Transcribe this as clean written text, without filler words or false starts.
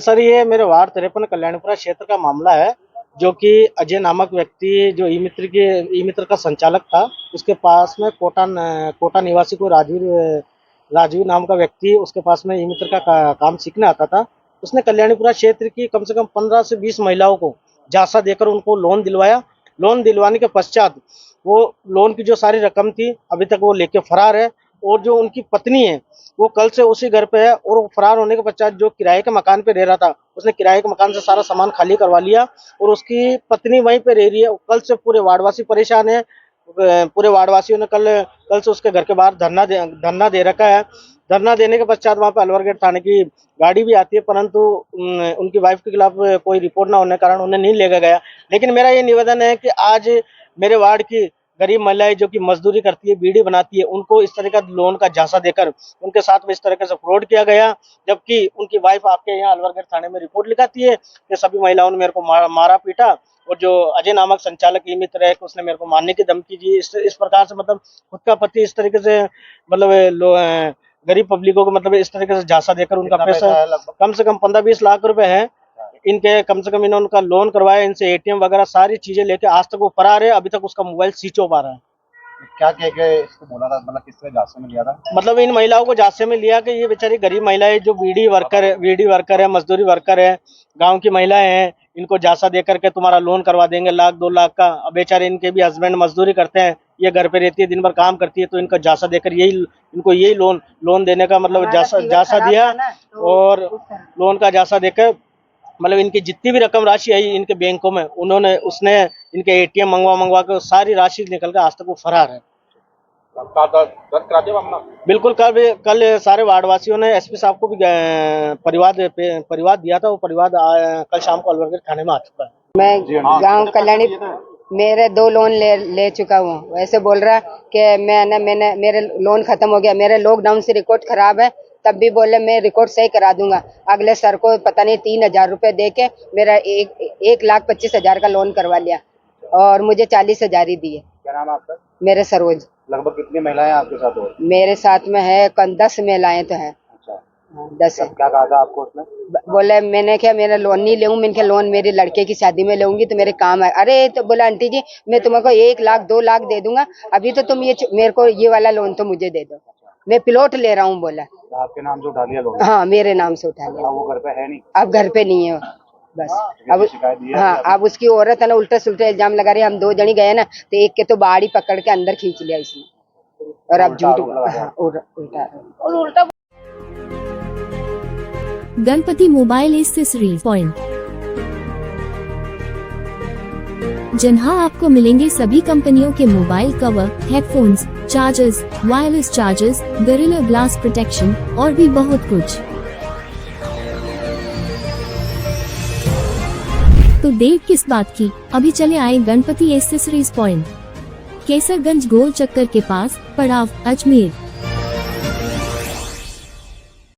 Sir ये मेरे ward 53 Kalyanpura क्षेत्र का मामला है, जो कि अजय नामक व्यक्ति जो ई मित्र का संचालक था, उसके पास में कोटा निवासी को राजवीर नाम का व्यक्ति उसके पास में ई मित्र का काम सीखने आता था। उसने कल्याणपुरा क्षेत्र की कम से कम 15 से 20 महिलाओं को झांसा देकर उनको लोन दिलवाया। लोन दिलवाने के पश्चात वो लोन की जो सारी रकम थी अभी तक वो लेके फरार है, और जो उनकी पत्नी है वो कल से उसी घर पे है, और वो फरार होने के पश्चात जो किराए के मकान पे रह रहा था, उसने किराए के मकान से सारा सामान खाली करवा लिया और उसकी पत्नी वहीं पे रह रही है। कल से पूरे वार्डवासी परेशान है। पूरे वार्डवासियों ने कल से उसके घर के बाहर धरना दे रखा है। धरना देने के पश्चात वहाँ पे अलवर गेट थाने की गाड़ी भी आती है, परंतु उनकी वाइफ के खिलाफ कोई रिपोर्ट ना होने के कारण उन्हें नहीं लेकर गया। लेकिन मेरा ये निवेदन है कि आज मेरे वार्ड की गरीब महिलाएं जो कि मजदूरी करती है, बीड़ी बनाती है, उनको इस तरह का लोन का झांसा देकर उनके साथ में इस तरह से फ्रॉड किया गया, जबकि उनकी वाइफ आपके यहाँ अलवर गेट थाने में रिपोर्ट लिखाती है कि सभी महिलाओं ने मेरे को मारा पीटा, और जो अजय नामक संचालक ई मित्र है उसने मेरे को मारने की धमकी दी। इस प्रकार से मतलब खुद का पति इस तरीके से मतलब गरीब पब्लिकों को मतलब इस तरीके से झांसा देकर उनका पैसा कम से कम 15-20 लाख रुपए है इनके, कम से कम इन्होंने उनका लोन करवाया, इनसे एटीएम वगैरह सारी चीजें लेके आज तक वो फरार है। अभी तक उसका मोबाइल स्विच ऑफ आ रहा है। क्या कह के इसको बोला था, मतलब किस तरह झांसे में लिया था? मतलब इन महिलाओं को झांसे में लिया कि ये बेचारी गरीब महिलाएं जो बीडी वर्कर है, मजदूरी वर्कर है, गांव की महिलाएं हैं, इनको झांसा देकर के तुम्हारा लोन करवा देंगे 1-2 लाख का। अब बेचारे इनके भी हस्बैंड मजदूरी करते हैं, ये घर पे रहती है, दिन भर काम करती है, तो इनका झांसा देकर इनको यही लोन देने का मतलब झांसा दिया, और लोन का झांसा देकर मतलब इनकी जितनी भी रकम राशि आई इनके बैंकों में उसने इनके एटीएम मंगवा के सारी राशि निकल कर आज तक वो फरार है। बिल्कुल, कल सारे वार्डवासियों ने एसपी साहब को भी परिवाद दिया था। वो परिवाद कल शाम को अलवर गेट थाने में आ चुका है। मैं गांव कल्याणी मेरे 2 लोन ले चुका हूँ। वैसे बोल रहा कि मैंने मेरे लोन खत्म हो गया, मेरे लॉकडाउन से रिकॉर्ड खराब है, तब भी बोले मैं रिकॉर्ड सही करा दूंगा। अगले सर को पता नहीं 3,000 रुपए दे के मेरा 1,25,000 का लोन करवा लिया और मुझे 40,000 ही दिए। क्या नाम है आपका? मेरे सरोज। लगभग कितनी महिलाएं आपके साथ हो? मेरे साथ में है 10 महिलाएं तो है। अच्छा, 10 है। क्या कहा था आपको उसने? बोले मैंने क्या मेरा लोन नहीं लेऊँ, मैंने लोन मेरी लड़के की शादी में लूंगी तो मेरे काम है। अरे तो बोला आंटी जी मैं तुमको 1 लाख 2 लाख दे दूंगा, अभी तो तुम ये मेरे को ये वाला लोन तो मुझे दे दो, मैं प्लॉट ले रहा हूँ। बोला आपके नाम से उठा लिया लोन? हाँ मेरे नाम से उठा लिया। वो घर पे है नहीं? अब घर पे नहीं है बस। अब शिकायत दी है? हाँ, अब उसकी औरत है ना उल्टे सुल्टे इल्जाम लगा रही है। हम 2 जनी गए ना तो एक के तो बाड़ी पकड़ के अंदर खींच लिया इसने, और अब झूठ उल्टा। गणपति मोबाइल एक्सेसरीज पॉइंट, जहां आपको मिलेंगे सभी कंपनियों के mobile cover, headphones, chargers, wireless chargers, gorilla glass protection और भी बहुत कुछ। तो देर किस बात की, अभी चले आए गणपति एक्सेसरीज पॉइंट, केसरगंज गोल चक्कर के पास, पड़ाव, अजमेर।